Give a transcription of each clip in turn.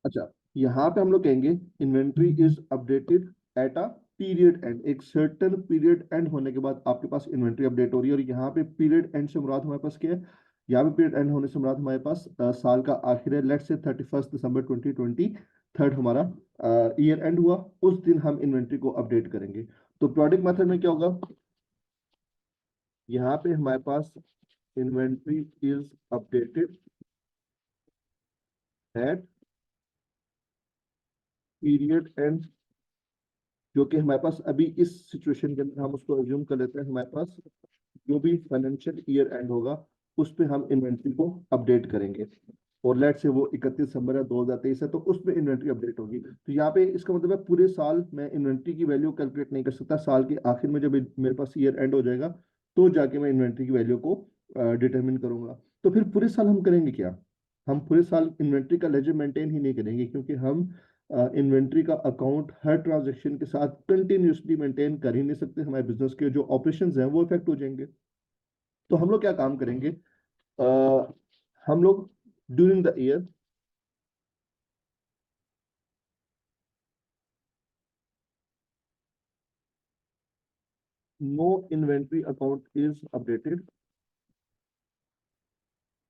अच्छा, यहाँ पे हम लोग कहेंगे inventory is updated at a period and. एक सर्टेन पीरियड एंड होने के बाद आपके पास इन्वेंट्री अपडेट हो रही है। और यहाँ पे पीरियड एंड से मुराद हमारे पास क्या है? यहाँ पे पीरियड एंड होने से मुराद हमारे पास साल का आखिर है। लेट्स से 31 दिसंबर 2023 हमारा ईयर एंड हुआ, उस दिन हम इन्वेंट्री को अपडेट करेंगे। तो प्रोडक्ट मेथड में क्या होगा? यहाँ पे हमारे पास inventory is updated at period end, जो कि हमारे पास अभी इस सिचुएशन के अंदर हम उसको एज्यूम कर लेते हैं। हमारे पास जो भी फाइनेंशियल ईयर एंड होगा उस पे हम इन्वेंट्री को अपडेट करेंगे। और लेट से वो 31 दिसंबर है 2023 है, तो उसमें इन्वेंट्री अपडेट होगी। तो यहाँ पे इसका मतलब है पूरे साल मैं इन्वेंट्री की वैल्यू कैलकुलेट नहीं कर सकता। साल के आखिर में जब मेरे पास ईयर एंड हो जाएगा तो जाके मैं इन्वेंट्री की वैल्यू को डिटरमिन करूंगा। तो फिर पूरे साल हम करेंगे क्या? हम पूरे साल इन्वेंट्री का लेजर मेंटेन ही नहीं करेंगे, क्योंकि हम इन्वेंट्री का अकाउंट हर ट्रांजेक्शन के साथ कंटिन्यूसली मेंटेन कर ही नहीं सकते। हमारे बिजनेस के जो ऑपरेशंस हैं वो इफेक्ट हो जाएंगे। तो हम लोग क्या काम करेंगे? अ, हम लोग during the year no inventory account is updated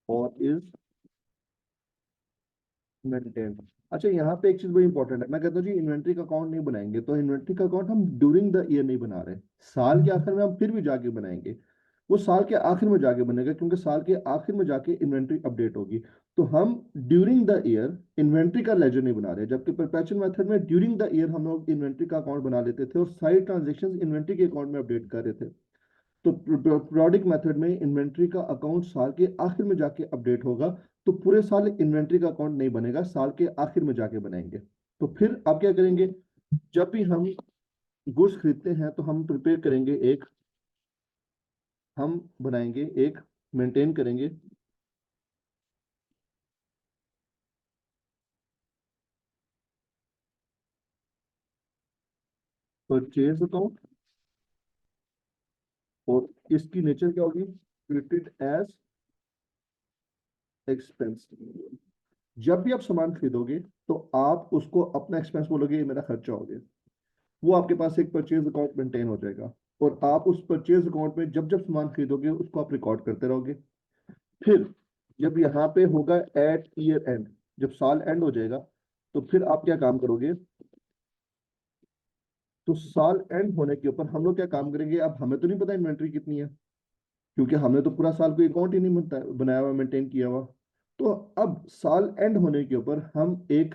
और इज मेंटेन। अच्छा, यहाँ पे एक चीज बड़ी इंपॉर्टेंट है। मैं कहता हूँ जी इन्वेंट्री का अकाउंट नहीं बनाएंगे, तो इन्वेंट्री का अकाउंट हम ड्यूरिंग द ईयर नहीं बना रहे, साल के आखिर में हम फिर भी जाके बनाएंगे। वो साल के आखिर में जाके बनेगा, क्योंकि साल के आखिर में जाके इन्वेंट्री अपडेट होगी। तो हम ड्यूरिंग द ईयर इन्वेंट्री का लेजर नहीं बना रहे, जबकि परपेचुअल मेथड में ड्यूरिंग द ईयर हम लोग इन्वेंट्री का अकाउंट बना लेते थे और सारी ट्रांजेक्शन इन्वेंट्री के अकाउंट में अपडेट कर रहे थे। तो प्रोडिक मेथड में इन्वेंट्री का अकाउंट साल के आखिर में जाके अपडेट होगा। तो पूरे साल इन्वेंट्री का अकाउंट नहीं बनेगा, साल के आखिर में जाके बनाएंगे। तो फिर आप क्या करेंगे? जब भी हम गुड्स खरीदते हैं तो हम प्रिपेयर करेंगे एक, हम बनाएंगे एक, मेंटेन करेंगे परचेज अकाउंट। और इसकी नेचर क्या होगी? Treated as expense. जब भी आप सामान खरीदोगे तो आप उसको अपना एक्सपेंस बोलोगे, ये मेरा खर्चा हो गया। वो आपके पास एक परचेज अकाउंट मेंटेन हो जाएगा। और आप उस परचेज अकाउंट में जब जब सामान खरीदोगे उसको आप रिकॉर्ड करते रहोगे। फिर जब यहाँ पे होगा एट ईयर एंड, जब साल एंड हो जाएगा, तो फिर आप क्या काम करोगे? तो साल एंड होने के ऊपर हम लोग क्या काम करेंगे? अब हमें तो नहीं पता इन्वेंट्री कितनी है, क्योंकि हमने तो पूरा साल कोई अकाउंट ही नहीं बनाया हुआ, मेंटेन किया हुआ। तो अब साल एंड होने के ऊपर हम एक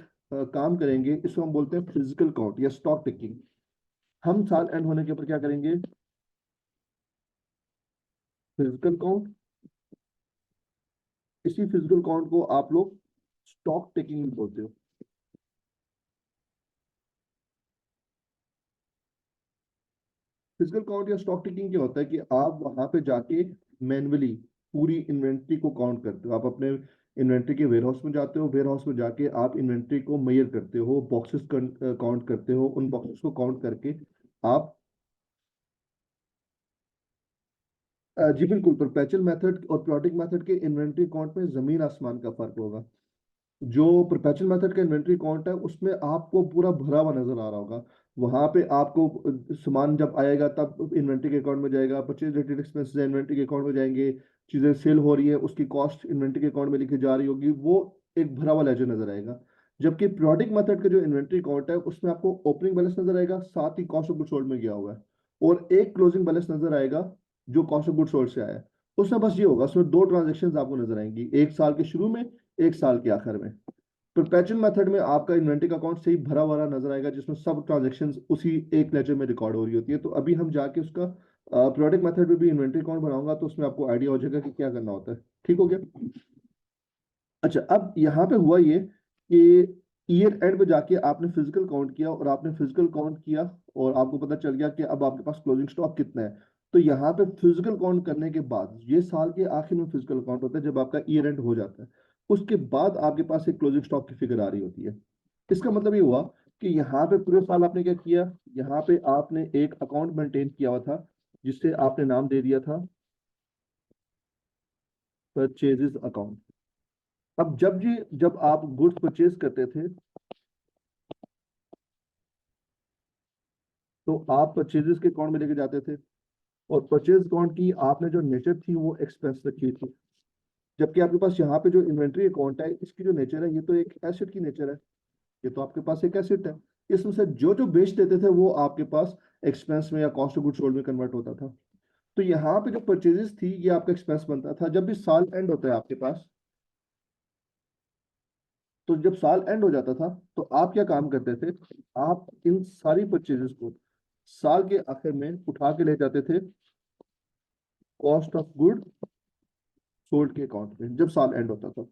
काम करेंगे, इसको हम बोलते हैं फिजिकल काउंट या स्टॉक टेकिंग। हम साल एंड होने के ऊपर क्या करेंगे? Physical count. इसी फिजिकल काउंट को आप लोग स्टॉक टेकिंग बोलते हो। फिजिकल काउंट या स्टॉक टेकिंग क्या होता है कि आप वहां पे जाके मैन्युअली पूरी इन्वेंट्री को काउंट करते हो। आप अपने इन्वेंट्री के वेयर हाउस में जाते हो, वेयर हाउस में जाके आप इन्वेंट्री को मेजर करते हो, बॉक्सेस काउंट करते हो, उन बॉक्सेस को काउंट करके आप जी बिल्कुल, परपेचुअल मेथड और प्लॉटिंग मेथड के इन्वेंट्री काउंट में जमीन आसमान का फर्क होगा। जो परपेचुअल मेथड का इन्वेंट्री काउंट है उसमें आपको पूरा भरा हुआ नजर आ रहा होगा। वहां पे आपको सामान जब आएगा तब इन्वेंट्री के अकाउंट में जाएगा, परचेज रिलेटेड एक्सपेंसेस इन्वेंट्री के अकाउंट में जाएंगे, चीजें सेल हो रही है उसकी कॉस्ट इन्वेंट्री के अकाउंट में लिखी जा रही होगी, वो एक भरा हुआ लेजर नजर आएगा। जबकि प्रोडक्ट मेथड का जो इन्वेंट्री अकाउंट है उसमें आपको ओपनिंग बैलेंस नजर आएगा, साथ ही कॉस्ट ऑफ गुड सोल्ड में गया हुआ है, और एक क्लोजिंग बैलेंस नजर आएगा जो कॉस्ट ऑफ गुड सोल्ड से आया है। उसमें बस ये होगा, उसमें दो ट्रांजेक्शन आपको नजर आएंगी, एक साल के शुरू में, एक साल के आखिर में। परपेचुअल मेथड में आपका इन्वेंट्री का अकाउंट सही भरा भरा नजर आएगा, जिसमें सब ट्रांजेक्शन्स उसी एक लेजर में रिकॉर्ड हो रही होती है। तो अभी हम जाके उसका प्रोडक्ट मेथड में भी इन्वेंट्री अकाउंट बनाऊंगा, तो उसमें आपको आइडिया हो जाएगा कि क्या करना होता है। ठीक हो गया? अच्छा, अब यहाँ पे हुआ ये कि ईयर एंड पे जाके आपने फिजिकल काउंट किया, और आपने फिजिकल काउंट किया और आपको पता चल गया कि अब आपके पास क्लोजिंग स्टॉक कितना है। तो यहाँ पे फिजिकल काउंट करने के बाद, ये साल के आखिर में फिजिकल काउंट होता है जब आपका ईयर एंड हो जाता है, उसके बाद आपके पास एक क्लोजिंग स्टॉक की फिगर आ रही होती है। इसका मतलब ये हुआ कि यहाँ पे पूरे साल आपने क्या किया? यहाँ पे आपने एक अकाउंट मेंटेन किया हुआ था, जिससे आपने नाम दे दिया था परचेजेस अकाउंट। अब जब आप गुड्स परचेज करते थे तो आप परचेजेस के अकाउंट में लेके जाते थे, और परचेज अकाउंट की आपने जो नेचर थी वो एक्सपेंस रखी थी। जबकि आपके पास यहाँ पे जो इन्वेंट्री अकाउंट है, इसकी जो नेचर है, ये तो एक एसेट की नेचर है। ये तो आपके पास एक एसेट है। इसमें से जो जो बेच देते थे वो आपके पास एक्सपेंस में या कॉस्ट ऑफ गुड सोल्ड में कन्वर्ट होता था। तो यहाँ पे जो परचेजेस थी ये आपका एक्सपेंस बनता था। जब भी साल एंड होता है आपके पास, तो जब साल एंड हो जाता था तो आप क्या काम करते थे, आप इन सारी परचेजेस को साल के आखिर में उठा के ले जाते थे कॉस्ट ऑफ गुड सोल्ड के अकाउंट में जब साल एंड होता था।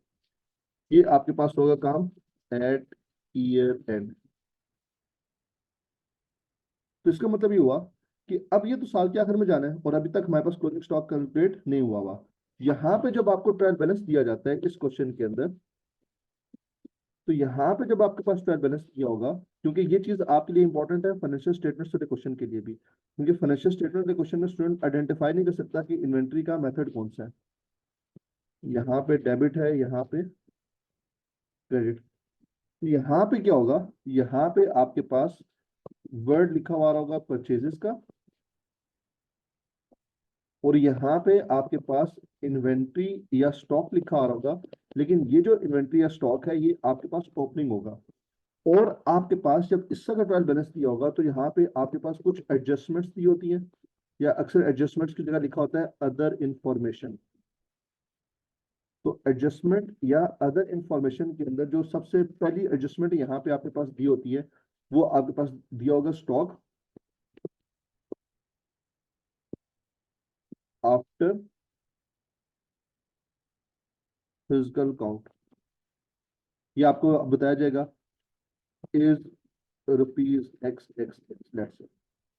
ये आपके पास होगा काम एट ईयर एंड। तो इसका मतलब ये हुआ कि अब ये तो साल के आखिर में जाना है और अभी तक हमारे पास क्लोजिंग स्टॉक कैलकुलेट नहीं हुआ हुआ। यहाँ पे जब आपको ट्रायल बैलेंस दिया जाता है इस क्वेश्चन के अंदर, तो यहाँ पे जब आपके पास ट्रायल बैलेंस दिया होगा, क्योंकि ये चीज आपके लिए इंपॉर्टेंट है फाइनेंशियल स्टेटमेंट्स के क्वेश्चन के लिए भी, क्योंकि फाइनेंशियल स्टेटमेंट के क्वेश्चन में स्टूडेंट आइडेंटिफाई नहीं कर सकता कि इन्वेंट्री का मेथड कौन सा है। यहाँ पे डेबिट है, यहाँ पे क्रेडिट। तो यहाँ पे क्या होगा, यहाँ पे आपके पास वर्ड लिखा हुआ होगा परचेजेस का, और यहाँ पे आपके पास इन्वेंट्री या स्टॉक लिखा आ रहा होगा। लेकिन ये जो इन्वेंट्री या स्टॉक है ये आपके पास ओपनिंग होगा। और आपके पास जब इसका का ट्रायल बैलेंस दिया होगा तो यहाँ पे आपके पास कुछ एडजस्टमेंट्स दी होती है, या अक्सर एडजस्टमेंट्स की जगह लिखा होता है अदर इंफॉर्मेशन। तो एडजस्टमेंट या अदर इंफॉर्मेशन के अंदर जो सबसे पहली एडजस्टमेंट यहाँ पे आपके पास दी होती है वो आपके पास दिया होगा स्टॉक आफ्टर फिजिकल काउंट। ये आपको बताया जाएगा is rupees x x x let's.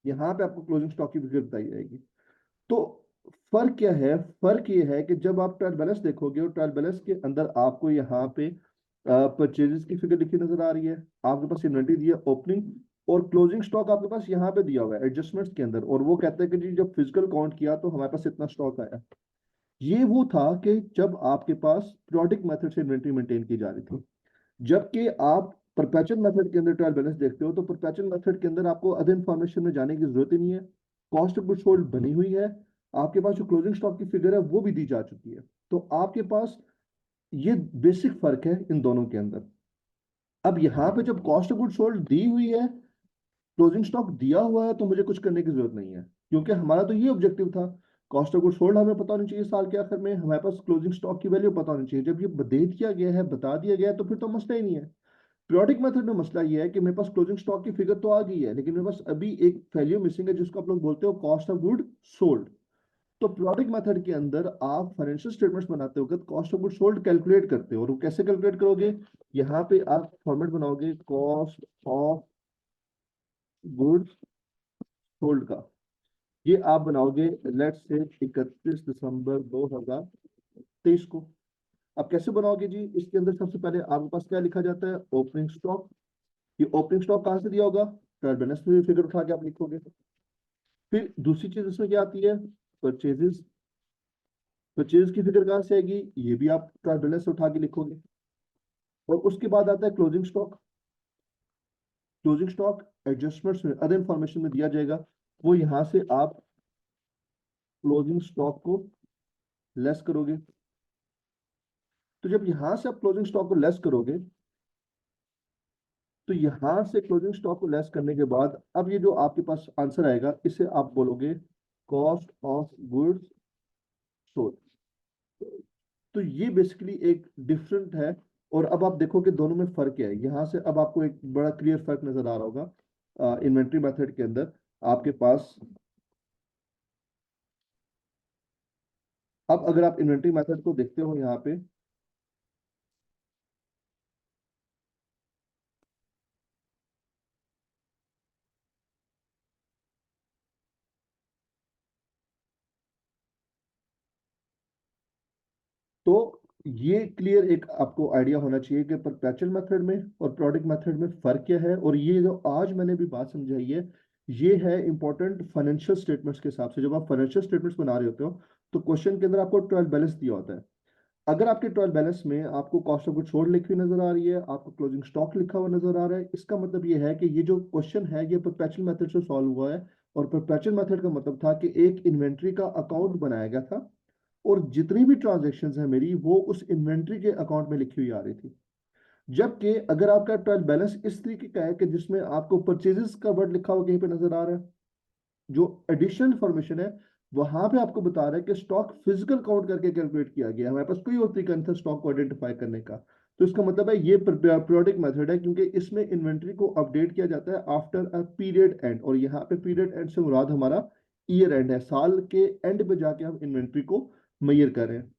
यहाँ पे आपको क्लोजिंग स्टॉक की फिगर बताई जाएगी। तो फर्क क्या है, फर्क ये है कि जब आप ट्रायल बैलेंस देखोगे और ट्रायल बैलेंस के अंदर आपको यहाँ पे परचेजेस की फिगर लिखी नजर आ रही है, आपके पास इन्वेंटरी दिया ओपनिंग, और क्लोजिंग स्टॉक आपके पास यहाँ पे दिया हुआ है एडजस्टमेंट्स के अंदर, और वो कहता है कि जी जब फिजिकल काउंट किया तो हमारे पास इतना स्टॉक आया। ये वो था कि जब आपके पास पीरियोडिक मेथड से इन्वेंटरी मेंटेन की जा रही थी। जबकि आप परपेचुअल मेथड के अंदर ट्रायल बैलेंस देखते हो तो परपेचुअल मेथड के अंदर आपको अदर इंफॉर्मेशन में जाने की जरूरत ही नहीं है। कॉस्ट ऑफ गुड्स सोल्ड बनी हुई है, आपके पास जो क्लोजिंग स्टॉक की फिगर है वो भी दी जा चुकी है। तो आपके पास ये बेसिक फर्क है इन दोनों के अंदर। अब यहाँ पे जब कॉस्ट ऑफ गुड्स सोल्ड दी हुई है, क्लोजिंग स्टॉक दिया हुआ है, तो मुझे कुछ करने की जरूरत नहीं है, क्योंकि हमारा तो ये ऑब्जेक्टिव था। कॉस्ट ऑफ गुड्स सोल्ड हमें पता होनी चाहिए साल के आखिर में, हमारे पास क्लोजिंग स्टॉक की वैल्यू पता होनी चाहिए। जब ये दे दिया गया है, बता दिया गया है, तो फिर तो मसला ही नहीं है। पीरियोडिक मेथड में मसला ये है कि मेरे पास क्लोजिंग स्टॉक की फिगर तो आ गई है, लेकिन मेरे पास अभी एक वैल्यू मिसिंग है जिसको आप लोग बोलते हो कॉस्ट ऑफ गुड सोल्ड। तो पीरियोडिक मेथड के अंदर आप फाइनेंशियल स्टेटमेंट्स बनाते हो cost of good sold calculate करते हो, और वो कैसे कैलकुलेट करोगे, यहाँ पे आप फॉर्मेट बनाओगे कॉस्ट ऑफ गुड्स सोल्ड का। ये आप बनाओगे लेट्स से 31 दिसंबर 2023 को। अब कैसे बनाओगे जी, इसके अंदर सबसे पहले आपके पास क्या लिखा जाता है, ओपनिंग स्टॉक। ये ओपनिंग स्टॉक कहाँ से दिया होगा, ट्रायल बैलेंस में फिगर उठा के आप लिखोगे। फिर दूसरी चीज इसमें क्या आती है, परचेजेस। परचेज की फिगर कहाँ से आएगी, ये भी आप ट्रायल बैलेंस से उठा के लिखोगे। और उसके बाद आता है closing stock. Closing stock adjustments में अदर इंफॉर्मेशन में दिया जाएगा, वो यहाँ से आप क्लोजिंग स्टॉक को लेस करोगे। तो जब यहां से आप क्लोजिंग स्टॉक को लेस करोगे, तो यहां से क्लोजिंग स्टॉक को लेस करने के बाद अब ये जो आपके पास आंसर आएगा इसे आप बोलोगे कॉस्ट ऑफ गुड्स सोल्ड। तो ये बेसिकली एक डिफरेंट है। और अब आप देखो कि दोनों में फर्क क्या है, यहाँ से अब आपको एक बड़ा क्लियर फर्क नजर आ रहा होगा इन्वेंट्री मेथड के अंदर आपके पास। अब अगर आप इन्वेंट्री मेथड को देखते हो यहाँ पे, तो ये क्लियर एक आपको आइडिया होना चाहिए कि परपेचुअल मेथड में और प्रोडक्ट मेथड में फर्क क्या है। और ये जो आज मैंने भी बात समझाई है, ये है इंपॉर्टेंट फाइनेंशियल स्टेटमेंट्स के हिसाब से। जब आप फाइनेंशियल स्टेटमेंट्स बना रहे होते हो तो क्वेश्चन के अंदर आपको ट्रायल बैलेंस दिया होता है। अगर आपके ट्रायल बैलेंस में आपको कॉस्ट ऑफ गुड सोल्ड लिखी हुई नजर आ रही है, आपको क्लोजिंग स्टॉक लिखा हुआ नजर आ रहा है, इसका मतलब ये है कि ये जो क्वेश्चन है ये परपेचुअल मेथड से सॉल्व हुआ है। और परपेचुअल मेथड का मतलब था कि एक इन्वेंट्री का अकाउंट बनाया गया था, और जितनी भी ट्रांजेक्शन है मेरी वो उस इन्वेंट्री के अकाउंट में लिखी हुई आ रही थी। जबकि अगर आपका ट्रायल बैलेंस इस तरीके का है कि जिसमें आपको परचेजेस का वर्ड लिखा हुआ कहीं पे नजर आ रहा है, जो एडिशनल इंफॉर्मेशन है वहां पे आपको बता रहा है कि स्टॉक फिजिकल काउंट करके कैलकुलेट किया गया है, हमारे पास कोई और तरीका नहीं था स्टॉक को आइडेंटिफाई करने का। तो इसका मतलब है ये पीरियोडिक मेथड है, क्योंकि इसमें इन्वेंट्री को अपडेट किया जाता है आफ्टर अ पीरियड एंड, और यहाँ पे पीरियड एंड से मुराद हमारा ईयर एंड है, साल के एंड पे जाके हम इन्वेंट्री को मेजर कर रहे हैं।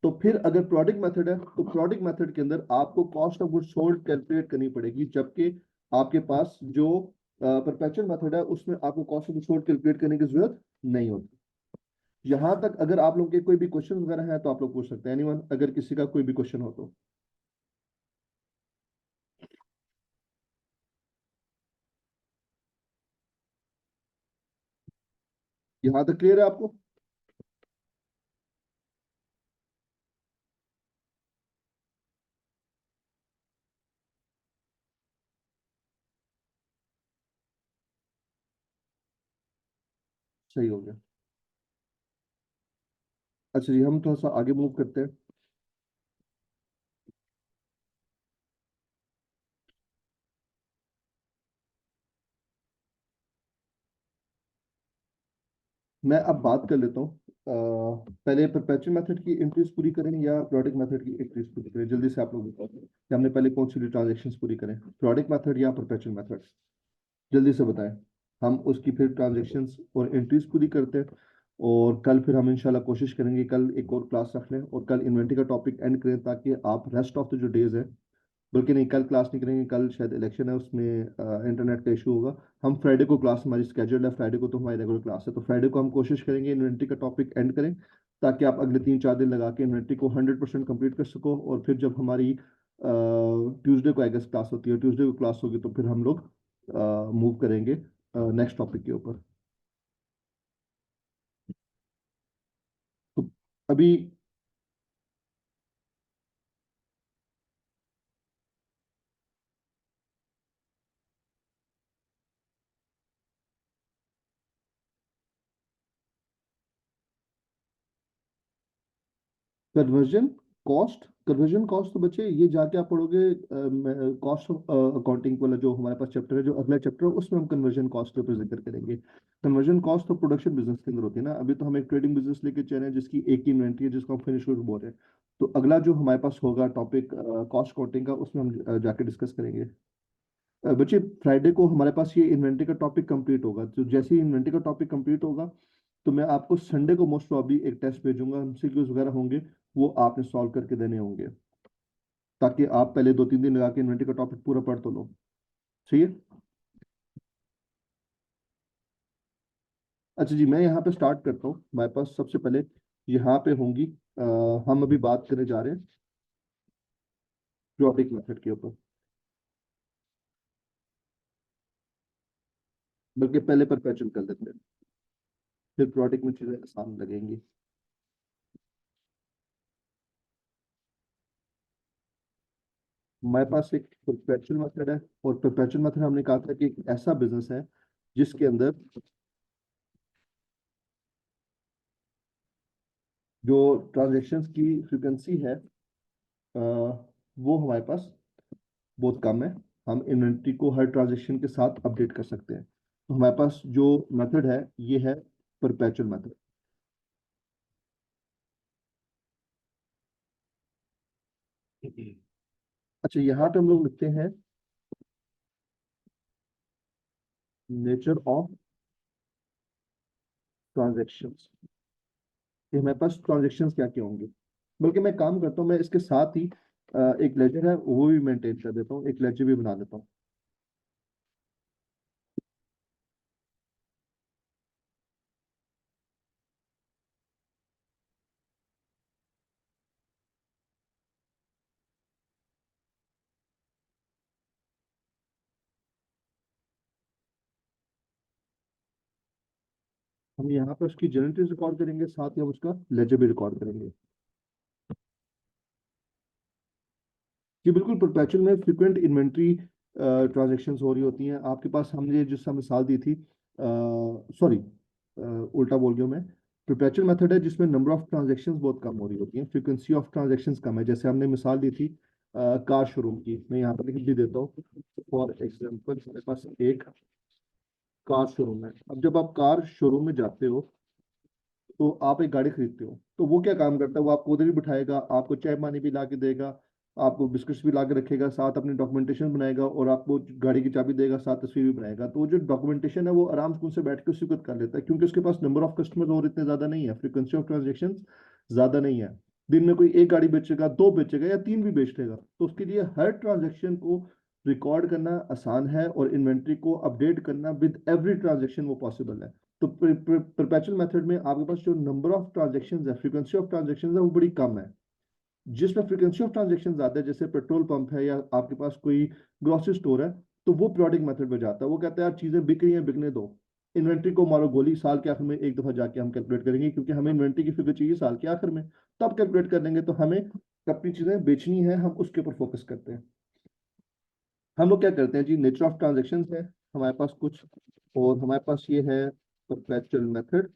तो फिर अगर प्रोडक्ट मेथड है तो प्रोडक्ट मेथड के अंदर आपको cost of goods sold calculate करनी पड़ेगी, जबकि आपके पास जो परपेचुअल मेथड है उसमें आपको cost of goods sold calculate करने की जरूरत नहीं होती। यहां तक अगर आप लोगों के कोई भी क्वेश्चन वगैरह है तो आप लोग पूछ सकते हैं, एनीवन, अगर किसी का कोई भी क्वेश्चन हो तो। यहां तक क्लियर है आपको? सही हो गया। अच्छा जी, हम थोड़ा सा आगे मूव करते हैं। मैं अब बात कर लेता हूँ, पहले परपेचुअल मेथड की एंट्रीज पूरी करें या प्रोडक्ट मेथड की एंट्रीज पूरी करें, जल्दी से आप लोग बताओ कि हमने पहले कौन सी ट्रांजेक्शन पूरी करें, प्रोडक्ट मेथड या परपेचुअल मेथड? जल्दी से बताएं। हम उसकी फिर ट्रांजेक्शन्स और एंट्रीज पूरी करते हैं, और कल फिर हम इंशाल्लाह कोशिश करेंगे कल एक और क्लास रख लें और कल इन्वेंट्री का टॉपिक एंड करें, ताकि आप रेस्ट ऑफ द जो डेज है, बल्कि नहीं, कल क्लास नहीं करेंगे, कल शायद इलेक्शन है, उसमें इंटरनेट का इशू होगा। हम फ्राइडे को क्लास हमारी स्केड्यूल्ड है, फ्राइडे को तो हमारी रेगुलर क्लास है, तो फ्राइडे को हम कोशिश करेंगे इन्वेंट्री का टॉपिक एंड करें, ताकि आप अगले 3-4 दिन लगा के इन्वेंट्री को 100% कंप्लीट कर सको। और फिर जब हमारी ट्यूसडे को आई गेस क्लास होती है, ट्यूसडे को क्लास होगी, तो फिर हम लोग मूव करेंगे नेक्स्ट टॉपिक के ऊपर। तो अभी कन्वर्जन कॉस्ट, कन्वर्जन कॉस्ट तो बच्चे ये जाके आप पढ़ोगे कॉस्ट ऑफ अकाउंटिंग वाला जो हमारे पास चैप्टर है, जो अगला चैप्टर है, उसमें हम कन्वर्जन कॉस्ट के ऊपर जिक्र करेंगे। कन्वर्जन कॉस्ट तो प्रोडक्शन बिजनेस के अंदर होती है ना, अभी तो हम एक ट्रेडिंग बिजनेस लेके चल रहे हैं जिसकी एक ही इन्वेंट्री है, जिसको हम फिनिश गुड बोल रहे हैं। तो अगला जो हमारे पास होगा टॉपिक कॉस्ट अकाउंटिंग का, उसमें हम जाके डिस्कस करेंगे। बच्चे फ्राइडे को हमारे पास ये इन्वेंट्री का टॉपिक कंप्लीट होगा, तो जैसे ही इन्वेंट्री का टॉपिक कंप्लीट होगा तो मैं आपको संडे को मोस्ट प्रॉब्ली एक टेस्ट भेजूंगा, एमसीक्यूज वगैरह होंगे, वो आपने सॉल्व करके देने होंगे, ताकि आप पहले 2-3 दिन लगा के इन्वेंट्री का टॉपिक पूरा पढ़ तो लो। सही है। अच्छा जी, मैं यहाँ पे स्टार्ट करता हूँ। हमारे पास सबसे पहले यहाँ पे होंगी, हम अभी बात करने जा रहे हैं प्रोडिक मेथड के ऊपर, बल्कि पहले परपेचुअल कर देते हैं, फिर प्रोडिक में चीजें आसान लगेंगी। हमारे पास एक परपेचुअल मेथड है, और परपेचुअल मेथड हमने कहा था कि एक ऐसा बिजनेस है जिसके अंदर जो ट्रांजेक्शन्स की फ्रीक्वेंसी है वो हमारे पास बहुत कम है, हम इन्वेंट्री को हर ट्रांजेक्शन के साथ अपडेट कर सकते हैं। तो हमारे पास जो मेथड है ये है परपेचुअल मेथड। अच्छा, यहाँ पे हम लोग लिखते हैं नेचर ऑफ ट्रांजेक्शन्स, कि हमारे पास ट्रांजेक्शन्स क्या क्या होंगे। बल्कि मैं काम करता हूँ, मैं इसके साथ ही एक लेजर है वो भी मेंटेन कर देता हूँ, एक लेजर भी बना देता हूँ। हम यहाँ पे उसकी जनरल रिकॉर्ड करेंगे, साथ ही हम उसका लेजर भी रिकॉर्ड करेंगे। जी बिल्कुल, परपेचुअल में फ्रिक्वेंट इन्वेंट्री ट्रांजेक्शन्स हो रही होती हैं आपके पास। हमने जिसका मिसाल दी थी, सॉरी, उल्टा बोल गया मैं। परपेचुअल मेथड है जिसमें नंबर ऑफ ट्रांजेक्शन्स बहुत कम हो रही होती हैं, फ्रीक्वेंसी ऑफ ट्रांजेक्शन्स कम है। जैसे हमने मिसाल दी थी कार शोरूम की, मैं यहाँ पर लिख भी देता हूँ। फॉर एग्जाम्पल मेरे पास एक कार शोरूम है। अब जब आप कार शोरूम में जाते हो तो आप एक गाड़ी खरीदते हो, तो वो क्या काम करता है, वो आपको उधर ही बिठाएगा, आपको चाय पानी भी ला के देगा, आपको बिस्किट्स भी ला के रखेगा, साथ अपनी डॉक्यूमेंटेशन बनाएगा, और आपको गाड़ी की चाबी देगा, साथ तस्वीर भी बनाएगा। तो वो जो डॉक्यूमेंटेशन है वो आराम से उनसे बैठ के उसी को कर लेता है, क्योंकि उसके पास नंबर ऑफ कस्टमर और इतने ज्यादा नहीं है, फ्रीक्वेंसी ऑफ ट्रांजेक्शन ज्यादा नहीं है। दिन में कोई एक गाड़ी बेचेगा, दो बेचेगा, या तीन भी बेच लेगा, तो उसके लिए हर ट्रांजेक्शन को रिकॉर्ड करना आसान है, और इन्वेंट्री को अपडेट करना विद एवरी ट्रांजेक्शन वो पॉसिबल है। तो परपेचुअल मेथड में आपके पास जो नंबर ऑफ ट्रांजेक्शन है, फ्रीक्वेंसी ऑफ ट्रांजेक्शन है, वो बड़ी कम है। जिसमें फ्रीक्वेंसी ऑफ ट्रांजेक्शन ज्यादा है, जैसे पेट्रोल पंप है या आपके पास कोई ग्रोसरी स्टोर है, तो वो पीरियोडिक मेथड में जाता है। वो कहता है यार चीजें बिक रही हैं, बिकने दो, इन्वेंट्री को मारो गोली, साल के आखिर में एक दफा जाके हम कैलकुलेट करेंगे, क्योंकि हमें इन्वेंट्री की फिगर चाहिए साल के आखिर में, तब कैलकुलेट कर लेंगे। तो हमें अपनी चीजें बेचनी है, हम उसके ऊपर फोकस करते हैं। हम लोग क्या करते हैं जी, नेचर ऑफ ट्रांजेक्शन है हमारे पास कुछ, और हमारे पास ये है परपेचुअल मेथड,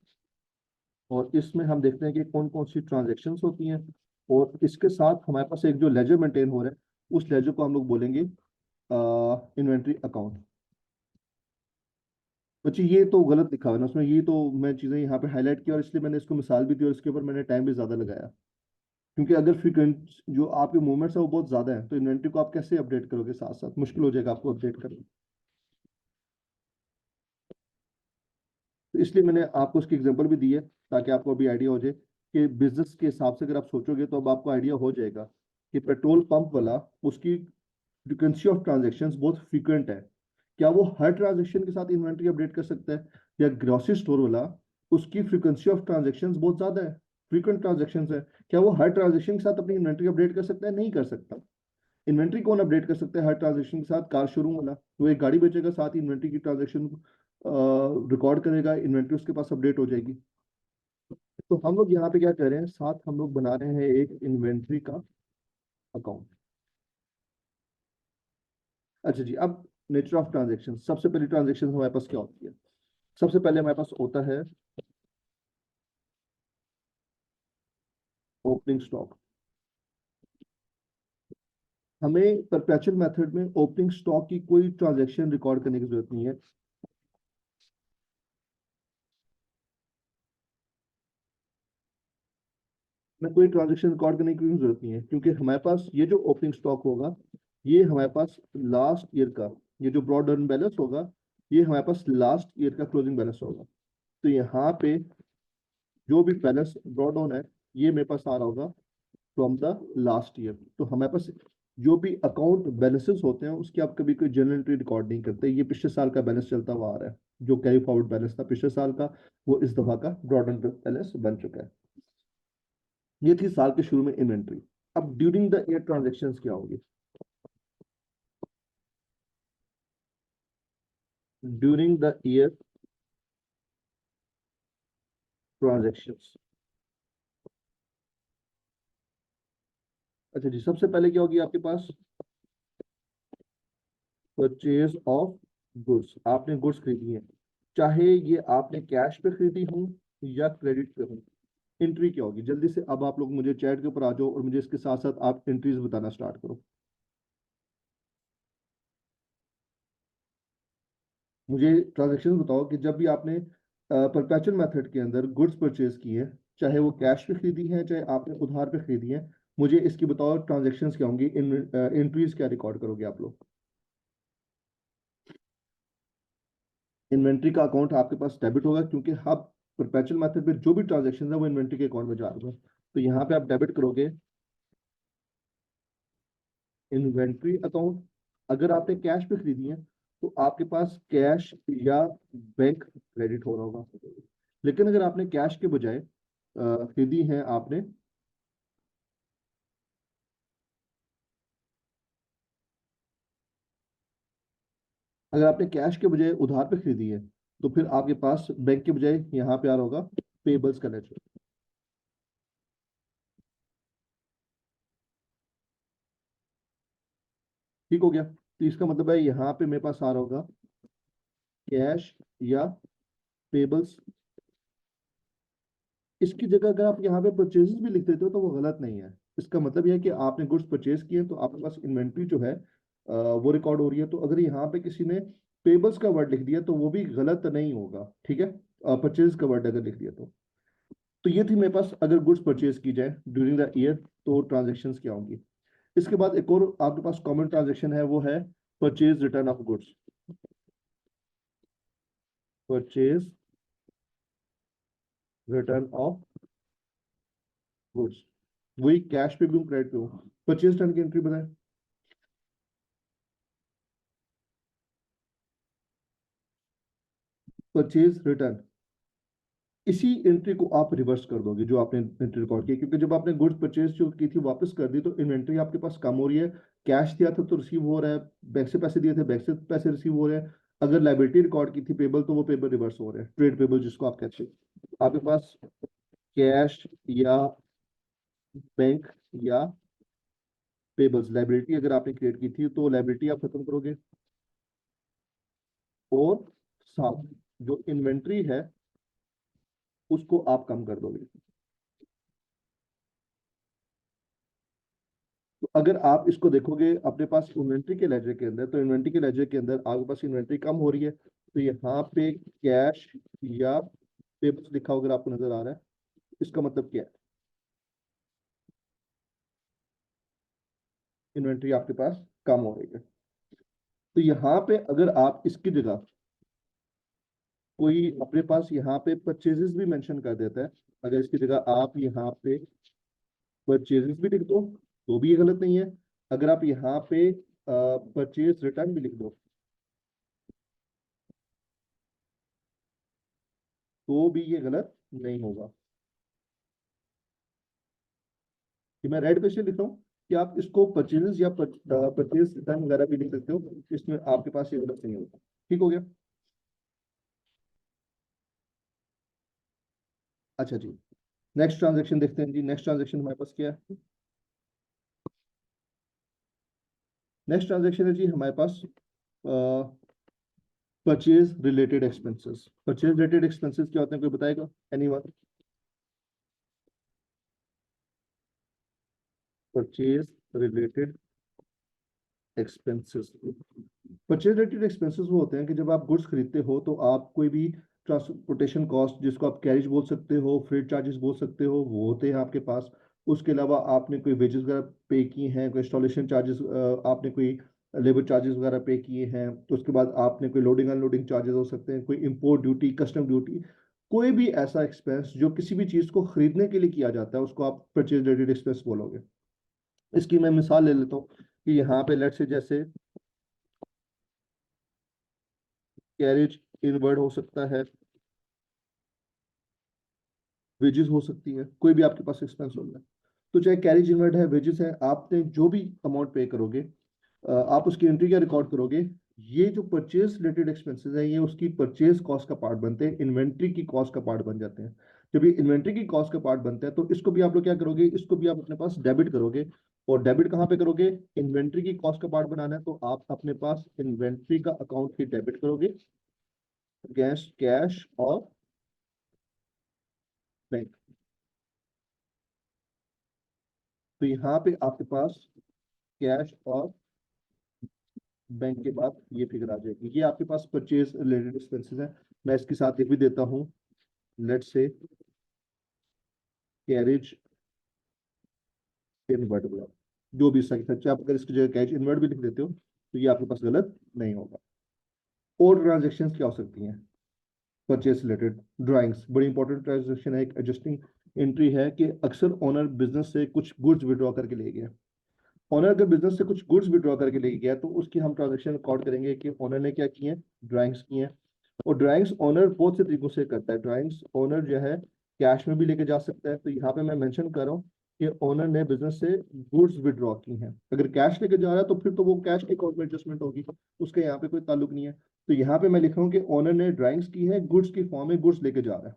और इसमें हम देखते हैं कि कौन कौन सी ट्रांजेक्शन्स होती हैं। और इसके साथ हमारे पास एक जो लेजर मेंटेन हो रहा है, उस लेजर को हम लोग बोलेंगे इन्वेंट्री अकाउंट। बच्चे ये तो गलत लिखा हुआ है ना उसमें, ये तो मैं चीज़ें यहाँ पे हाईलाइट की, और इसलिए मैंने इसको मिसाल भी दी, और इसके ऊपर मैंने टाइम भी ज़्यादा लगाया। क्योंकि अगर फ्रीक्वेंट जो आपके मूवमेंट्स है वो बहुत ज़्यादा है, तो इन्वेंट्री को आप कैसे अपडेट करोगे, साथ साथ मुश्किल हो जाएगा आपको अपडेट करना। तो इसलिए मैंने आपको उसकी एग्जांपल भी दी है, ताकि आपको अभी आइडिया हो जाए कि बिजनेस के हिसाब से अगर आप सोचोगे तो अब आपको आइडिया हो जाएगा कि पेट्रोल पंप वाला, उसकी फ्रीक्वेंसी ऑफ ट्रांजेक्शन्स बहुत फ्रीक्वेंट है। क्या वो हर ट्रांजेक्शन के साथ इन्वेंट्री अपडेट कर सकता है? या ग्रोसरी स्टोर वाला, उसकी फ्रीक्वेंसी ऑफ ट्रांजेक्शन्स बहुत ज्यादा है, फ्रीक्वेंट ट्रांजेक्शन्स है, क्या वो हर ट्रांजेक्शन के साथ अपनी इन्वेंट्री अपडेट कर सकता है? नहीं कर सकता। इन्वेंट्री कौन अपडेट कर सकता है हर ट्रांजेक्शन के साथ? कार शोरूम वाला। वो एक गाड़ी बेचेगा, साथ ही इन्वेंट्री की ट्रांजेक्शन रिकॉर्ड करेगा, इन्वेंट्री उसके पास अपडेट हो जाएगी। तो हम लोग यहाँ पे क्या कर रहे हैं, साथ हम लोग बना रहे हैं एक इन्वेंट्री का अकाउंट। अच्छा जी, अब नेचर ऑफ ट्रांजेक्शन, सबसे पहली ट्रांजेक्शन हमारे पास क्या होती है? सबसे पहले हमारे पास होता है ओपनिंग स्टॉक। हमें परपेचुअल मेथड में ओपनिंग स्टॉक की कोई ट्रांजेक्शन रिकॉर्ड करने की जरूरत नहीं है। में कोई ट्रांजेक्शन रिकॉर्ड करने की जरूरत नहीं है, क्योंकि हमारे पास ये जो ओपनिंग स्टॉक होगा, ये हमारे पास लास्ट ईयर का, ये जो ब्रॉड डाउन बैलेंस होगा, ये हमारे पास लास्ट ईयर का क्लोजिंग बैलेंस होगा। तो यहाँ पे जो भी बैलेंस ब्रॉड डाउन है, ये मेरे पास आ रहा होगा फ्रॉम द लास्ट ईयर। तो हमारे पास जो भी अकाउंट बैलेंसेस होते हैं, उसकी आप कभी कोई जर्नल एंट्री रिकॉर्ड नहीं करते। ये पिछले साल का बैलेंस चलता हुआ आ रहा है, जो कैरी फॉरवर्ड बैलेंस था पिछले साल का, वो इस दफा का ब्रॉड डाउन बैलेंस बन चुका है। ये थी साल के शुरू में इन्वेंट्री। अब ड्यूरिंग द ईयर ट्रांजेक्शन क्या होगी? ड्यूरिंग द ईयर ट्रांजेक्शन, अच्छा जी, सबसे पहले क्या होगी आपके पास? Purchase of goods. आपने गुड्स खरीदी है, चाहे ये आपने कैश पे खरीदी हो या क्रेडिट पे हो। एंट्री क्या होगी? जल्दी से अब आप लोग मुझे चैट के ऊपर आ जाओ, और मुझे इसके साथ साथ आप एंट्रीज बताना स्टार्ट करो। मुझे ट्रांजेक्शन बताओ कि जब भी आपने परपेचुअल मेथड के अंदर गुड्स परचेज की है, चाहे वो कैश पे खरीदी है, चाहे आपने उधार पे खरीदी है, मुझे इसकी बताओ ट्रांजेक्शन्स क्या होंगी, एंट्रीज क्या रिकॉर्ड करोगे आप लोग? इन्वेंट्री का अकाउंट आपके पास डेबिट होगा, क्योंकि आप परपेचुअल मेथड पे जो भी ट्रांजेक्शन है वो इन्वेंट्री के अकाउंट में जा रहा है। तो यहाँ पे आप डेबिट करोगे इन्वेंट्री अकाउंट। अगर आपने कैश पे खरीदी है, तो आपके पास कैश या बैंक क्रेडिट हो रहा होगा। लेकिन अगर आपने कैश के बजाय खरीदी है आपने, अगर आपने कैश के बजाय उधार पे खरीदी है, तो फिर आपके पास बैंक के बजाय यहाँ पे आ रहा होगा पेबल्स का लेजर। ठीक हो गया। तो इसका मतलब है यहाँ पे मेरे पास आ रहा होगा कैश या पेबल्स। इसकी जगह अगर आप यहाँ पे परचेजेस भी लिख देते हो तो वो गलत नहीं है। इसका मतलब यह है कि आपने गुड्स परचेज किए तो आपके पास इन्वेंट्री जो है वो रिकॉर्ड हो रही है। तो अगर यहाँ पे किसी ने पेबल्स का वर्ड लिख दिया तो वो भी गलत नहीं होगा, ठीक है। परचेज का वर्ड अगर लिख दिया तो ये थी मेरे पास अगर गुड्स परचेज की जाए ड्यूरिंग द ईयर तो ट्रांजेक्शन क्या होंगी। इसके बाद एक और आपके पास कॉमन ट्रांजेक्शन है, वो है purchase return of goods. Purchase return of goods, वही कैश पे भी हूँ क्रेडिट पे हूँ। परचेज रिटर्न की एंट्री बताएं। परचेज रिटर्न, इसी एंट्री को आप रिवर्स कर दोगे जो आपने एंट्री रिकॉर्ड की, क्योंकि जब आपने गुड्स परचेज जो की थी वापस कर दी तो इन्वेंट्री आपके पास कम हो रही है। कैश दिया था तो रिसीव हो रहा है, बैंक से पैसे दिए थे बैंक से पैसे रिसीव हो रहे हैं। अगर लाइबिलिटी रिकॉर्ड की थी पेबल तो वो पेबल रिवर्स हो रहे हैं, ट्रेड पेबल जिसको आप कहते हैं। आपके पास कैश या बैंक या पेबल्स, लाइबिलिटी अगर आपने क्रिएट की थी तो लाइबिलिटी आप खत्म करोगे और साथ जो इन्वेंट्री है उसको आप कम कर दोगे। तो अगर आप इसको देखोगे अपने पास इन्वेंट्री के लेजर के अंदर, तो इन्वेंट्री के लेजर के अंदर आपके पास इन्वेंट्री कम हो रही है तो यहाँ पे कैश या पेबल्स लिखा होगा आपको नजर आ रहा है। इसका मतलब क्या है, इन्वेंट्री आपके पास कम हो रही है। तो यहाँ पे अगर आप इसकी जगह कोई अपने पास यहाँ पे परचेजेस भी मेंशन कर देता है, अगर इसकी जगह आप यहाँ पे परचेजेस भी लिख दो तो भी ये गलत नहीं है। अगर आप यहाँ पे परचेज रिटर्न भी लिख दो तो भी ये गलत नहीं होगा। कि मैं रेड पे से लिख रहा हूँ कि आप इसको परचेजेस या परचेज रिटर्न वगैरह भी लिख सकते हो, इसमें आपके पास ये गलत नहीं होगा। ठीक हो गया। अच्छा जी, नेक्स्ट ट्रांजेक्शन देखते हैं जी। नेक्स्ट ट्रांजेक्शन हमारे पास क्या है। नेक्स्ट ट्रांजेक्शन है जी हमारे पास purchase related expenses. Purchase related expenses क्या होते हैं, कोई बताएगा, anyone. Purchase related expenses, purchase related expenses वो होते हैं कि जब आप गुड्स खरीदते हो तो आप कोई भी ट्रांसपोर्टेशन कॉस्ट जिसको आप कैरिज बोल सकते हो, फ्रेट चार्जेस बोल सकते हो, वो होते हैं आपके पास। उसके अलावा आपने कोई वेजेस वगैरह पे की हैं, कोई इंस्टॉलेशन चार्जेस, आपने कोई लेबर चार्जेस वगैरह पे किए हैं, तो उसके बाद आपने कोई लोडिंग अनलोडिंग चार्जेस हो सकते हैं, कोई इंपोर्ट ड्यूटी, कस्टम ड्यूटी, कोई भी ऐसा एक्सपेंस जो किसी भी चीज़ को खरीदने के लिए किया जाता है उसको आप परचेज रिलेटेड एक्सपेंस बोलोगे। इसकी मैं मिसाल ले लेता हूँ कि यहाँ पे लेट से जैसे कैरेज इनवर्ड हो सकता है, वेजेस हो सकती है, कोई भी आपके पास एक्सपेंस होगा। तो चाहे कैरेज इनवर्ड है, वेजेस है, आपने जो भी अमाउंट पे करोगे आप उसकी एंट्री क्या रिकॉर्ड करोगे। ये जो परचेज रिलेटेड एक्सपेंसेस है ये उसकी परचेज कॉस्ट का पार्ट बनते हैं, इन्वेंट्री की कॉस्ट का पार्ट बन जाते हैं। जब ये इन्वेंट्री की कॉस्ट का पार्ट बनता है तो इसको भी आप लोग क्या करोगे, इसको भी आप अपने पास डेबिट करोगे। और डेबिट कहाँ पे करोगे, इन्वेंट्री की कॉस्ट का पार्ट बनाना है तो आप अपने पास इन्वेंट्री का अकाउंट ही डेबिट करोगे अगेंस्ट कैश और बैंक। तो यहाँ पे आपके पास कैश और बैंक के बाद ये फिगर आ जाएगी। ये आपके पास परचेज रिलेटेड एक्सपेंसेस है। मैं इसके साथ लिख भी देता हूँ, लेट से कैरेज इनवर्ट वाला, जो भी सही सच्चा, आप अगर इसकी जगह कैश इनवर्ट भी लिख देते हो तो ये आपके पास गलत नहीं होगा। और ट्रांजेक्शन क्या हो सकती हैं परचेज रिलेटेड, ड्राइंग्स बड़ी इंपॉर्टेंट ट्रांजेक्शन है। एक एडजस्टिंग एंट्री है कि अक्सर ओनर बिजनेस से कुछ गुड्स विड्रॉ करके ले गया। ओनर अगर बिजनेस से कुछ गुड्स विड्रॉ करके ले गया तो उसकी हम ट्रांजेक्शन रिकॉर्ड करेंगे कि ओनर ने क्या किए, ड्राइंग्स किए हैं। और ड्राइंग्स ओनर बहुत से तरीकों से करता है। ड्राइंग्स ओनर जो है कैश में भी लेके जा सकता है, तो यहाँ पे मैं मेंशन कर रहा हूँ कि ओनर ने बिजनेस से गुड्स विड्रॉ की हैं। अगर कैश लेके जा रहा है तो फिर तो वो कैश के अकाउंट में एडजस्टमेंट होगी, उसके यहाँ पे कोई ताल्लुक नहीं है। तो यहाँ पे मैं लिख रहा हूँ कि ओनर ने ड्राइंग्स की है, गुड्स की फॉर्म में गुड्स लेके जा रहा है।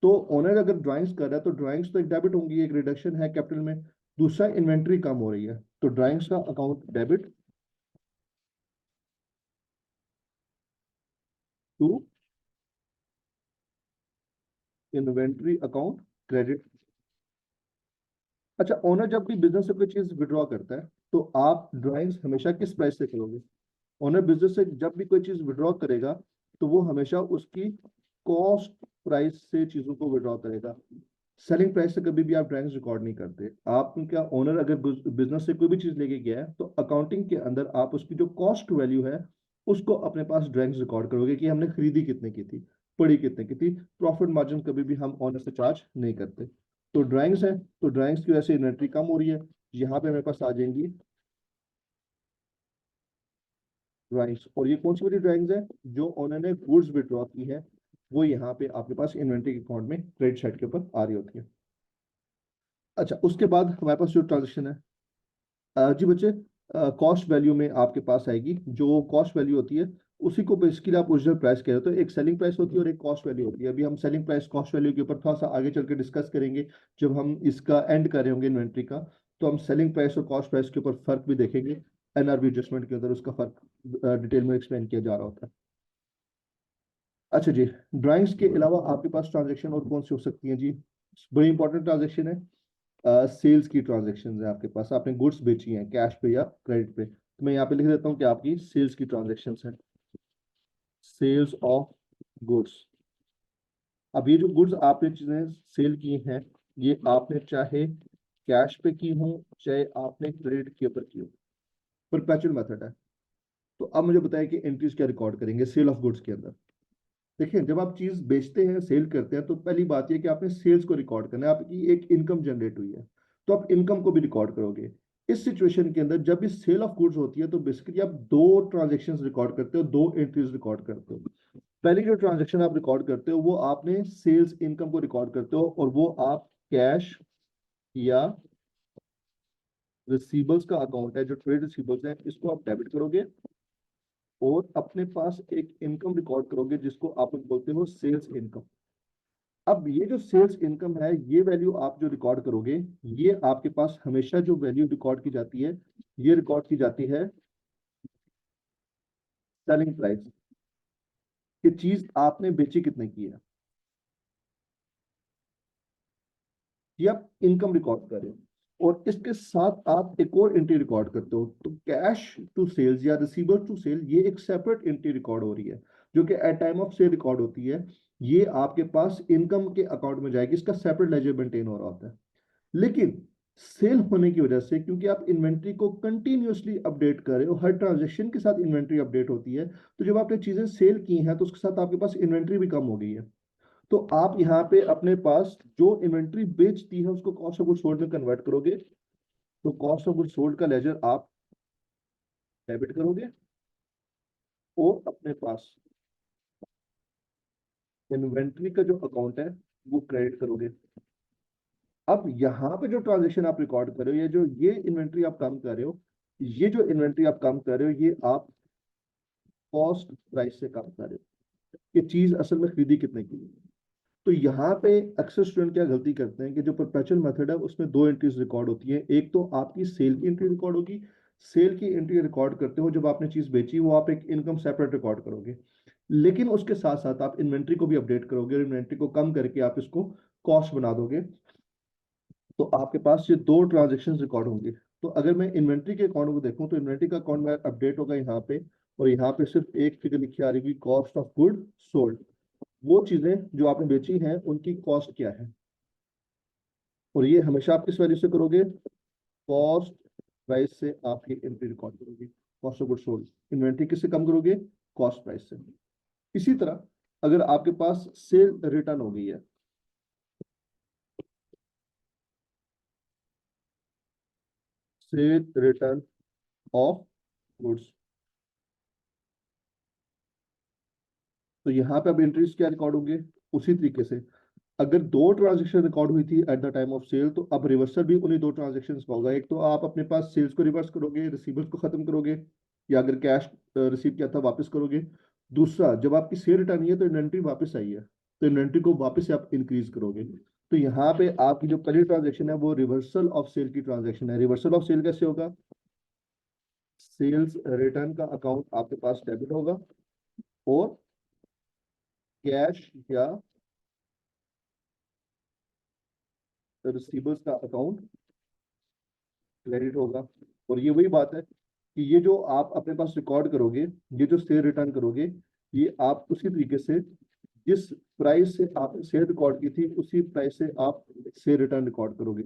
तो ओनर अगर ड्राइंग्स कर रहा है तो ड्राइंग्स तो एक डेबिट होंगी, एक रिडक्शन है कैपिटल में। दूसरा इन्वेंट्री कम हो रही है तो ड्राइंग्स का account debit, to inventory account credit. अच्छा, ओनर जब भी बिजनेस से कोई चीज विड्रॉ करता है तो आप ड्राइंग्स हमेशा किस प्राइस से करोगे? ओनर बिजनेस से जब भी कोई चीज विड्रॉ करेगा तो वो हमेशा उसकी कॉस्ट प्राइस से चीजों को विड्रॉ करेगा। सेलिंग प्राइस से कभी भी आप ड्राइंग्स रिकॉर्ड नहीं करते। आप क्या, ओनर अगर बिजनेस से कोई भी चीज लेके गया है तो अकाउंटिंग के अंदर आप उसकी जो कॉस्ट वैल्यू है उसको अपने पास ड्राइंग्स रिकॉर्ड करोगे कि हमने खरीदी कितने की थी, पड़ी कितने की थी। प्रॉफिट मार्जिन कभी भी हम ओनर से चार्ज नहीं करते। तो ड्राइंग्स है, तो ड्राइंग्स की वजह से इन्वेंट्री कम हो रही है। यहाँ पे मेरे पास आ जाएंगी ड्राइंग्स, और ये कौन सी वाली ड्राइंग्स है? जो ओनर ने गुड्स विड्रॉ की है वो यहाँ पे आपके पास इन्वेंट्री के अकाउंट में क्रेडिट साइड के ऊपर आ रही होती है। अच्छा, उसके बाद हमारे पास जो ट्रांजेक्शन है, जी बच्चे, कॉस्ट वैल्यू में आपके पास आएगी। जो कॉस्ट वैल्यू होती है उसी को बेसिकली आप ओरिजिनल प्राइस कह रहे हो। तो एक सेलिंग प्राइस होती है और एक कॉस्ट वैल्यू होती है। अभी हम सेलिंग प्राइस कॉस्ट वैल्यू के ऊपर थोड़ा सा आगे चल के डिस्कस करेंगे जब हम इसका एंड कर रहे होंगे इन्वेंट्री का। तो हम सेलिंग प्राइस और कॉस्ट प्राइस के ऊपर फर्क भी देखेंगे। एनआरबी एडजस्टमेंट के अंदर उसका फर्क डिटेल में एक्सप्लेन किया जा रहा होता है। अच्छा जी, ड्राइंग्स के अलावा आपके पास ट्रांजेक्शन और कौन सी हो सकती है जी? बड़ी इंपॉर्टेंट ट्रांजेक्शन है, सेल्स की ट्रांजेक्शन है। आपके पास आपने गुड्स बेची हैं कैश पे या क्रेडिट पे, तो मैं यहाँ पे लिख देता हूँ कि आपकी सेल्स की ट्रांजेक्शन है, सेल्स ऑफ गुड्स। अब ये जो गुड्स आपने चीजें सेल की हैं, ये आपने चाहे कैश पे की हो चाहे आपने क्रेडिट के ऊपर की हो, परपेचुअल मेथड है। तो अब मुझे बताइए कि एंट्रीज क्या रिकॉर्ड करेंगे सेल ऑफ गुड्स के अंदर। देखिए, जब आप चीज बेचते हैं, सेल करते हैं, तो पहली बात यह कि आपने सेल्स को रिकॉर्ड करना है। आपकी एक इनकम जनरेट हुई है तो आप इनकम को भी रिकॉर्ड करोगे। इस सिचुएशन के अंदर जब भी सेल ऑफ गुड्स होती है तो बेसिकली आप दो ट्रांजेक्शन्स रिकॉर्ड करते हो, दो एंट्रीज रिकॉर्ड करते हो। पहली जो ट्रांजेक्शन आप रिकॉर्ड करते हो वो आपने सेल्स इनकम को रिकॉर्ड करते हो, और वो आप कैश या रिसीबल्स का अकाउंट है, जो ट्रेड रिसीबल्स है, इसको आप डेबिट करोगे और अपने पास एक इनकम रिकॉर्ड करोगे जिसको आप बोलते हो सेल्स इनकम। अब ये जो सेल्स इनकम है, ये वैल्यू आप जो रिकॉर्ड करोगे, ये आपके पास हमेशा जो वैल्यू रिकॉर्ड की जाती है, ये रिकॉर्ड की जाती है सेलिंग प्राइस, कि चीज आपने बेची कितने की है। ये आप इनकम रिकॉर्ड कर रहे हो, और इसके साथ आप एक और एंट्री रिकॉर्ड करते हो। तो कैश टू सेल्स या रिसीवर टू सेल, ये एक सेपरेट एंट्री रिकॉर्ड हो रही है जो कि at time of sale record होती है। ये आपके पास इनकम के अकाउंट में जाएगी, इसका सेपरेट लेजर मेंटेन हो रहा होता है। लेकिन सेल होने की वजह से, क्योंकि आप इन्वेंट्री को कंटिन्यूअसली अपडेट कर रहे हो, हर ट्रांजेक्शन के साथ इन्वेंट्री अपडेट होती है, तो जब आपने चीजें सेल की हैं तो उसके साथ आपके पास इन्वेंट्री भी कम हो गई है। तो आप यहाँ पे अपने पास जो इन्वेंट्री बेचती है उसको कॉस्ट ऑफ गुड्स सोल्ड में कन्वर्ट करोगे। तो कॉस्ट ऑफ गुड्स सोल्ड का लेजर आप डेबिट करोगे और अपने पास इन्वेंट्री का जो अकाउंट है वो क्रेडिट करोगे। अब यहाँ पे जो ट्रांजेक्शन आप रिकॉर्ड कर रहे हो, ये इन्वेंट्री आप कम कर रहे हो, ये जो इन्वेंट्री आप कम कर रहे हो, ये आप कॉस्ट प्राइस से कम कर रहे हो कि चीज असल में खरीदी कितने की। तो यहाँ पे अक्सर स्टूडेंट क्या गलती करते हैं कि जो परपेचुअल मेथड है उसमें दो एंट्रीज रिकॉर्ड होती है। एक तो आपकी सेल की एंट्री रिकॉर्ड होगी, सेल की एंट्री रिकॉर्ड करते हो जब आपने चीज बेची, वो आप एक इनकम सेपरेट रिकॉर्ड करोगे। लेकिन उसके साथ साथ आप इन्वेंट्री को भी अपडेट करोगे, और इन्वेंट्री को कम करके आप इसको कॉस्ट बना दोगे। तो आपके पास ये दो ट्रांजेक्शन रिकॉर्ड होंगे। तो अगर मैं इन्वेंट्री के अकाउंट को देखूं तो इन्वेंट्री का अकाउंट में अपडेट होगा यहाँ पे, और यहाँ पे सिर्फ एक फिगर लिखी आ रही होगी, कॉस्ट ऑफ गुड सोल्ड। वो चीजें जो आपने बेची हैं उनकी कॉस्ट क्या है, और ये हमेशा आप किस वैल्यू से करोगे? कॉस्ट प्राइस से आपकी एंट्री रिकॉर्ड करोगे। Cost of good sold, inventory किससे कम करोगे? कॉस्ट प्राइस से। इसी तरह अगर आपके पास सेल रिटर्न हो गई है, सेल रिटर्न ऑफ गुड्स, तो यहाँ पे अब एंट्रीज क्या रिकॉर्ड होंगे? उसी तरीके से अगर दो ट्रांजेक्शन रिकॉर्ड हुई थी at the time of sale, तो अब रिवर्सल भी उन्हीं दो ट्रांजेक्शन का होगा। एक तो आप अपने पास सेल्स को रिवर्स करोगे, रिसीवर्स को खत्म करोगे, या अगर कैश रिसीव किया था वापस करोगे। दूसरा, जब आपकी सेल रिटर्न आई है तो इन्वेंट्री वापस आई है, तो इन्वेंट्री को वापस से आप इंक्रीज करोगे। तो यहाँ पे आपकी जो पहली ट्रांजेक्शन है वो रिवर्सल ऑफ सेल की ट्रांजेक्शन है। रिवर्सल ऑफ सेल कैसे होगा? सेल्स रिटर्न का अकाउंट आपके पास डेबिट होगा, और कैश या रिसीवर्स का अकाउंट क्रेडिट होगा। और ये वही बात है कि ये जो आप अपने पास रिकॉर्ड करोगे, ये जो शेयर रिटर्न करोगे, ये आप उसी तरीके से जिस प्राइस से आपने शेयर रिकॉर्ड की थी उसी प्राइस से आप शेयर रिटर्न रिकॉर्ड करोगे।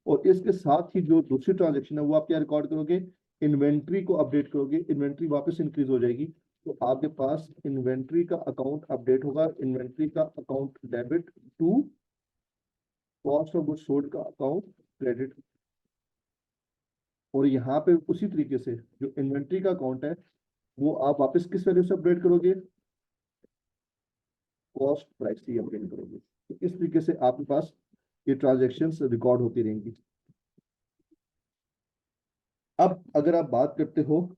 और इसके साथ ही जो दूसरी ट्रांजेक्शन है वो आप क्या रिकॉर्ड करोगे, इन्वेंट्री को अपडेट करोगे, इन्वेंट्री वापस इंक्रीज हो जाएगी। तो आपके पास इन्वेंट्री का अकाउंट अपडेट होगा, इन्वेंट्री का account debit to cost of goods sold का अकाउंट क्रेडिट। और यहाँ पे उसी तरीके से जो इन्वेंट्री का अकाउंट है वो आप वापस किस वैल्यू से अपडेट करोगे, कॉस्ट प्राइस से अपडेट करोगे। तो इस तरीके से आपके पास ये ट्रांजेक्शन्स रिकॉर्ड होती रहेंगी। अब अगर आप बात करते हो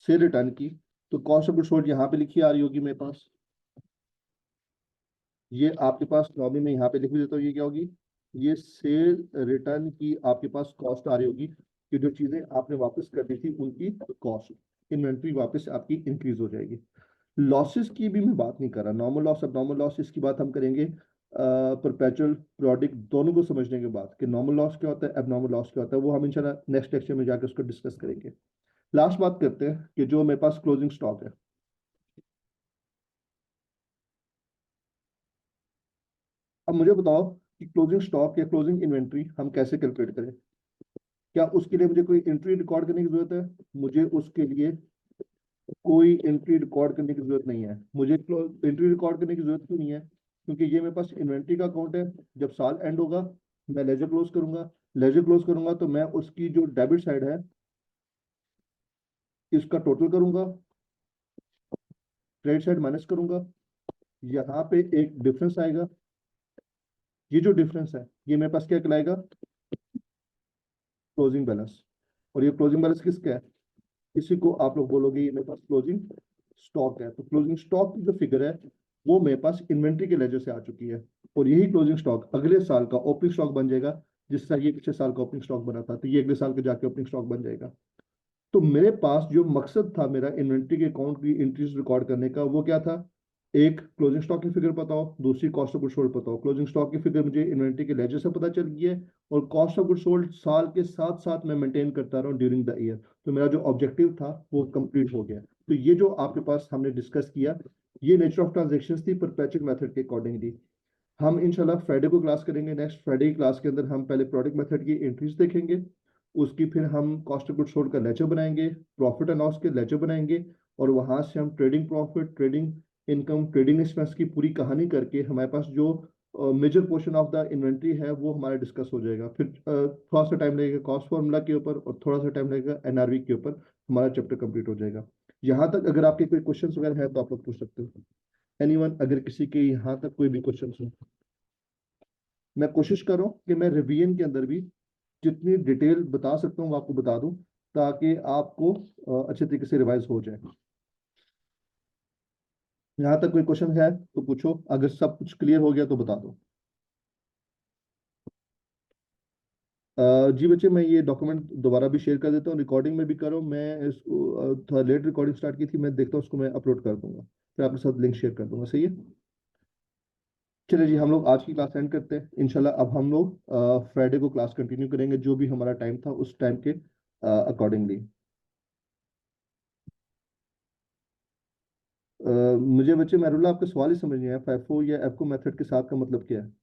शेयर रिटर्न की, तो कॉस्ट ऑफ गुड्स सोल्ड यहाँ पे लिखी आ रही होगी मेरे पास, ये आपके पास नॉर्मली में यहाँ पे लिख भी देता हूँ, ये क्या होगी, ये शेयर रिटर्न की आपके पास कॉस्ट आ रही होगी कि जो चीजें आपने वापस कर दी थी उनकी कॉस्ट, इन्वेंट्री वापस आपकी इंक्रीज हो जाएगी। लॉसेस की भी मैं बात नहीं कर रहा, नॉर्मल लॉस अब नॉर्मल लॉस इसकी बात हम करेंगे परपेचुअल प्रोडिक दोनों को समझने के बाद कि नॉर्मल लॉस क्या होता है, एबनॉर्मल लॉस क्या होता है, वो हम इंशाल्लाह नेक्स्ट लेक्चर में जाकर उसको डिस्कस करेंगे। लास्ट बात करते हैं कि जो मेरे पास क्लोजिंग स्टॉक है। अब मुझे बताओ कि क्लोजिंग स्टॉक या क्लोजिंग इन्वेंट्री हम कैसे कैलकुलेट करें। क्या उसके लिए मुझे कोई एंट्री रिकॉर्ड करने की जरूरत है, मुझे उसके लिए कोई एंट्री रिकॉर्ड करने की जरूरत नहीं है। मुझे एंट्री रिकॉर्ड करने की जरूरत क्यों नहीं है, क्योंकि ये मेरे पास इन्वेंट्री का अकाउंट है। जब साल एंड होगा मैं लेजर क्लोज करूंगा, लेजर क्लोज करूंगा तो मैं उसकी जो डेबिट साइड है इसका टोटल करूंगा, क्रेडिट साइड माइनस करूंगा, यहाँ पे एक डिफरेंस आएगा। ये जो डिफरेंस है ये मेरे पास क्या कहलाएगा, क्लोजिंग बैलेंस। और ये क्लोजिंग बैलेंस किसका है, इसी को आप लोग बोलोगे ये मेरे पास क्लोजिंग स्टॉक है। तो क्लोजिंग स्टॉक की जो फिगर है वो मेरे पास इन्वेंट्री के लेजर से आ चुकी है। और यही क्लोजिंग स्टॉक अगले साल का ओपनिंग स्टॉक बन जाएगा। जिस तरह ये पिछले साल का ओपनिंग स्टॉक बना था, तो ये अगले साल के जाके ओपनिंग स्टॉक बन जाएगा। तो मेरे पास जो मकसद था मेरा इन्वेंट्री के अकाउंट की एंट्रीज रिकॉर्ड करने का, वो क्या था, एक क्लोजिंग स्टॉक की फिगर पता हो, दूसरी कॉस्ट ऑफ गुड सोल्ड पता हो। क्लोजिंग स्टॉक की फिगर मुझे इन्वेंट्री के लेजर से पता चल गई है, और कॉस्ट ऑफ गुड सोल्ड साल के साथ साथ मैं मेंटेन करता रहा ड्यूरिंग द ईयर। तो मेरा जो ऑब्जेक्टिव था वो कंप्लीट हो गया। तो ये जो आपके पास हमने डिस्कस किया, ये नेचर ऑफ ट्रांजेक्शन्स थी परपेचुअल मेथड के अकॉर्डिंगली। हम इंशाल्लाह फ्राइडे को क्लास करेंगे, नेक्स्ट फ्राइडे की क्लास के अंदर हम पहले प्रोडक्ट मेथड की एंट्रीज देखेंगे, उसकी फिर हम कॉस्ट ऑफ गुड सोल्ड का लेजर बनाएंगे, प्रॉफिट एंड लॉस के लेजर बनाएंगे, और वहां से हम trading profit, trading income, trading expense की पूरी कहानी करके हमारे पास जो major portion of the inventory है वो हमारा डिस्कस हो जाएगा। फिर थोड़ा सा टाइम लगेगा कॉस्ट फॉर्मूला के ऊपर, और थोड़ा सा टाइम लगेगा एनआरवी के ऊपर, हमारा चैप्टर कंप्लीट हो जाएगा। यहाँ तक अगर आपके कोई क्वेश्चन वगैरह है तो आप लोग पूछ सकते हो। एनीवन, अगर किसी के यहाँ तक कोई भी क्वेश्चन हो। मैं कोशिश करूँ कि मैं रिवीजन के अंदर भी जितनी डिटेल बता सकता हूँ वो आपको बता दूं, ताकि आपको अच्छे तरीके से रिवाइज हो जाए। यहाँ तक कोई क्वेश्चन है तो पूछो, अगर सब कुछ क्लियर हो गया तो बता दो। जी बच्चे, मैं ये डॉक्यूमेंट दोबारा भी शेयर कर देता हूँ, रिकॉर्डिंग में भी करो। मैं इसको थोड़ा लेट रिकॉर्डिंग स्टार्ट की थी, मैं देखता हूँ उसको मैं अपलोड कर दूंगा, फिर आपके साथ लिंक शेयर कर दूंगा। सही है, चलिए जी, हम लोग आज की क्लास एंड करते हैं इंशाल्लाह। अब हम लोग फ्राइडे को क्लास कंटिन्यू करेंगे, जो भी हमारा टाइम था उस टाइम के अकॉर्डिंगली। मुझे बच्चे महरुल्ला आपका सवाल ही समझ नहीं आया, FIFO या एफको मेथड के साथ का मतलब क्या है।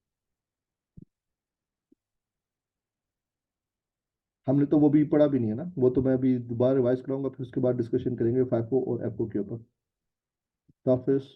हमने तो वो भी पढ़ा भी नहीं है ना, वो तो मैं अभी दोबारा रिवाइज कराऊंगा, फिर उसके बाद डिस्कशन करेंगे FIFO और एफको के ऊपर। तो हाफिज।